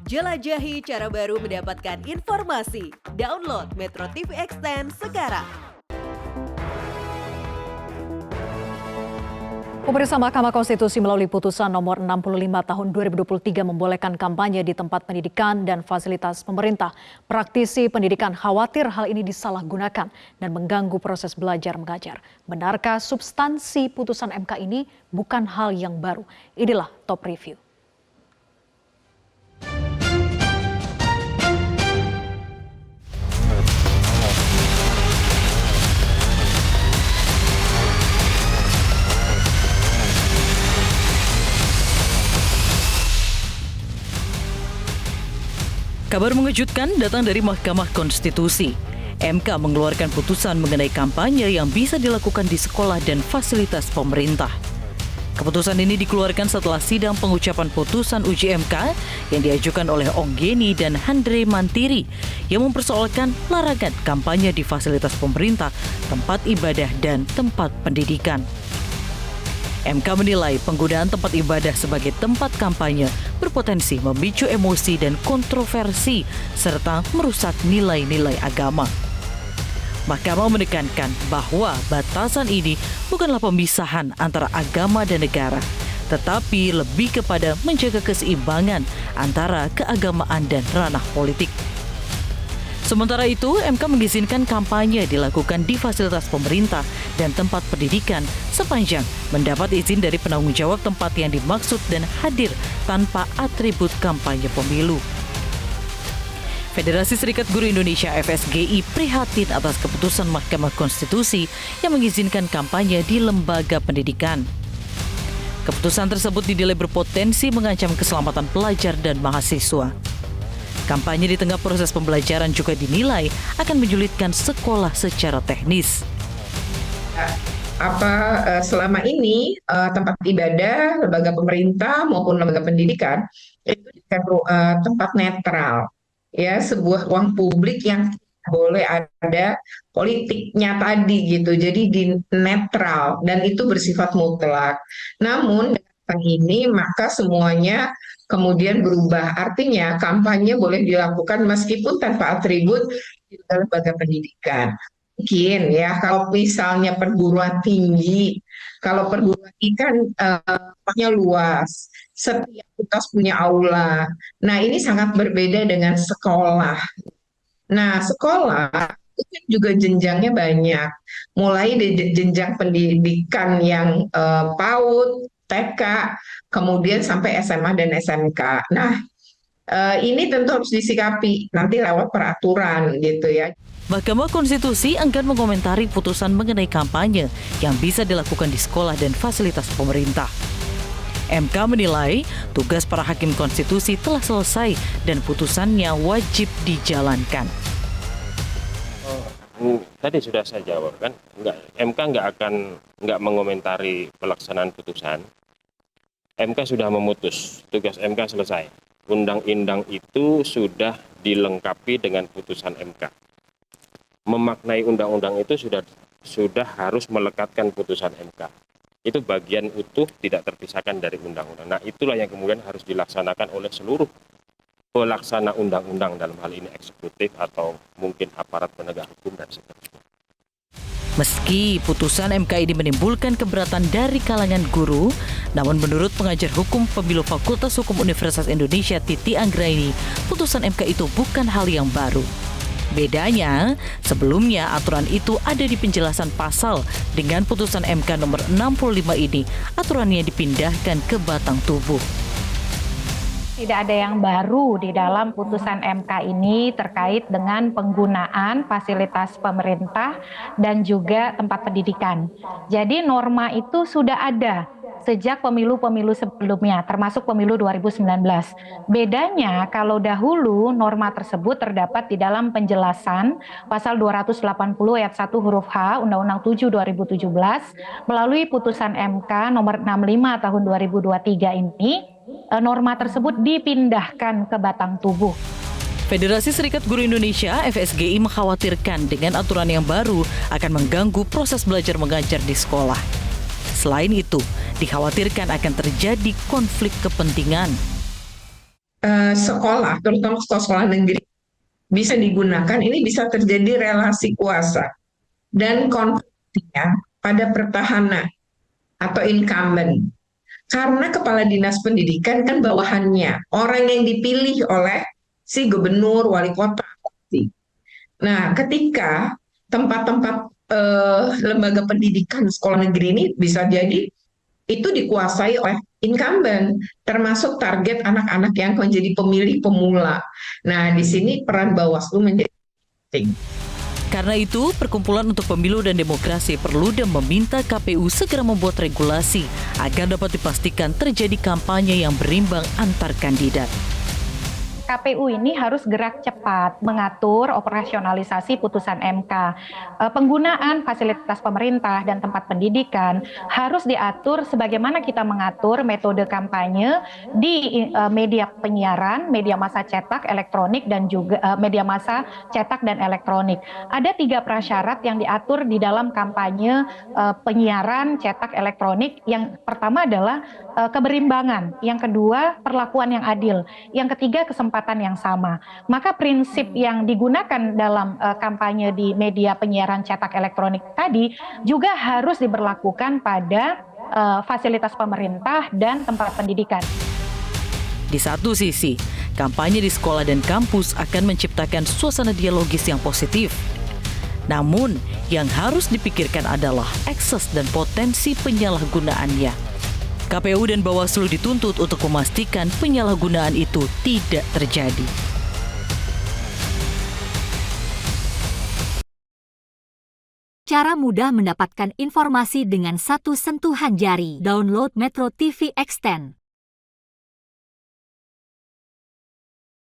Jelajahi cara baru mendapatkan informasi. Download Metro TV Extend sekarang. Pemirsa, Mahkamah Konstitusi melalui putusan nomor 65 tahun 2023 membolehkan kampanye di tempat pendidikan dan fasilitas pemerintah. Praktisi pendidikan khawatir hal ini disalahgunakan dan mengganggu proses belajar mengajar. Benarkah substansi putusan MK ini bukan hal yang baru? Inilah Top Review. Kabar mengejutkan datang dari Mahkamah Konstitusi. MK mengeluarkan putusan mengenai kampanye yang bisa dilakukan di sekolah dan fasilitas pemerintah. Keputusan ini dikeluarkan setelah sidang pengucapan putusan uji MK yang diajukan oleh Onggeni dan Handre Mantiri yang mempersoalkan larangan kampanye di fasilitas pemerintah, tempat ibadah, dan tempat pendidikan. MK menilai penggunaan tempat ibadah sebagai tempat kampanye berpotensi memicu emosi dan kontroversi serta merusak nilai-nilai agama. Mahkamah menekankan bahwa batasan ini bukanlah pemisahan antara agama dan negara, tetapi lebih kepada menjaga keseimbangan antara keagamaan dan ranah politik. Sementara itu, MK mengizinkan kampanye dilakukan di fasilitas pemerintah dan tempat pendidikan sepanjang mendapat izin dari penanggung jawab tempat yang dimaksud dan hadir tanpa atribut kampanye pemilu. Federasi Serikat Guru Indonesia (FSGI) prihatin atas keputusan Mahkamah Konstitusi yang mengizinkan kampanye di lembaga pendidikan. Keputusan tersebut dinilai berpotensi mengancam keselamatan pelajar dan mahasiswa. Kampanye di tengah proses pembelajaran juga dinilai akan menyulitkan sekolah secara teknis. Selama ini tempat ibadah, lembaga pemerintah maupun lembaga pendidikan itu tempat netral, ya, sebuah ruang publik yang tidak boleh ada politiknya tadi gitu. Jadi di netral dan itu bersifat mutlak. Namun dengan ini maka semuanya kemudian berubah. Artinya kampanye boleh dilakukan meskipun tanpa atribut di lembaga pendidikan. Mungkin ya kalau misalnya perguruan tinggi, kalau perguruan tinggi kan tempatnya luas, setiap fakultas punya aula. Nah ini sangat berbeda dengan sekolah. Nah sekolah itu kan juga jenjangnya banyak, mulai dari jenjang pendidikan yang PAUD, TK, kemudian sampai SMA dan SMK. Nah, ini tentu harus disikapi nanti lewat peraturan gitu ya. Mahkamah Konstitusi enggan mengomentari putusan mengenai kampanye yang bisa dilakukan di sekolah dan fasilitas pemerintah. MK menilai tugas para hakim konstitusi telah selesai dan putusannya wajib dijalankan. Tadi sudah saya jawab kan, MK nggak mengomentari pelaksanaan putusan. MK sudah memutus, tugas MK selesai. Undang-undang itu sudah dilengkapi dengan putusan MK. Memaknai undang-undang itu sudah harus melekatkan putusan MK. Itu bagian utuh, tidak terpisahkan dari undang-undang. Nah itulah yang kemudian harus dilaksanakan oleh seluruh pelaksana undang-undang, dalam hal ini eksekutif atau mungkin aparat penegak hukum dan seterusnya. Meski putusan MK ini menimbulkan keberatan dari kalangan guru, namun menurut pengajar hukum pemilu Fakultas Hukum Universitas Indonesia Titi Anggraini, putusan MK itu bukan hal yang baru. Bedanya, sebelumnya aturan itu ada di penjelasan pasal. Dengan putusan MK nomor 65 ini, aturannya dipindahkan ke batang tubuh. Tidak ada yang baru di dalam putusan MK ini terkait dengan penggunaan fasilitas pemerintah dan juga tempat pendidikan. Jadi norma itu sudah ada sejak pemilu-pemilu sebelumnya, termasuk pemilu 2019. Bedanya kalau dahulu norma tersebut terdapat di dalam penjelasan pasal 280 ayat 1 huruf H Undang-Undang 7 2017 melalui putusan MK nomor 65 tahun 2023 ini. Norma tersebut dipindahkan ke batang tubuh. Federasi Serikat Guru Indonesia (FSGI) mengkhawatirkan dengan aturan yang baru akan mengganggu proses belajar mengajar di sekolah. Selain itu, dikhawatirkan akan terjadi konflik kepentingan. sekolah, terutama sekolah-sekolah negeri, bisa digunakan, ini bisa terjadi relasi kuasa dan konfliknya pada pertahanan atau incumbent. Karena kepala dinas pendidikan kan bawahannya, orang yang dipilih oleh si gubernur, wali kota. Nah, ketika tempat-tempat lembaga pendidikan sekolah negeri ini bisa jadi itu dikuasai oleh incumbent, termasuk target anak-anak yang menjadi pemilih pemula. Nah, di sini peran Bawaslu menjadi penting. Karena itu, Perkumpulan untuk Pemilu dan Demokrasi Perludem meminta KPU segera membuat regulasi agar dapat dipastikan terjadi kampanye yang berimbang antar kandidat. KPU ini harus gerak cepat mengatur operasionalisasi putusan MK. Penggunaan fasilitas pemerintah dan tempat pendidikan harus diatur sebagaimana kita mengatur metode kampanye di media penyiaran, media massa cetak, elektronik, dan juga media massa cetak dan elektronik. Ada 3 prasyarat yang diatur di dalam kampanye penyiaran cetak elektronik. Yang pertama adalah keberimbangan, yang kedua perlakuan yang adil, yang ketiga kesempatan yang sama. Maka prinsip yang digunakan dalam kampanye di media penyiaran cetak elektronik tadi juga harus diberlakukan pada fasilitas pemerintah dan tempat pendidikan. Di satu sisi, kampanye di sekolah dan kampus akan menciptakan suasana dialogis yang positif. Namun, yang harus dipikirkan adalah akses dan potensi penyalahgunaannya. KPU dan Bawaslu dituntut untuk memastikan penyalahgunaan itu tidak terjadi. Cara mudah mendapatkan informasi dengan satu sentuhan jari. Download Metro TV Extend.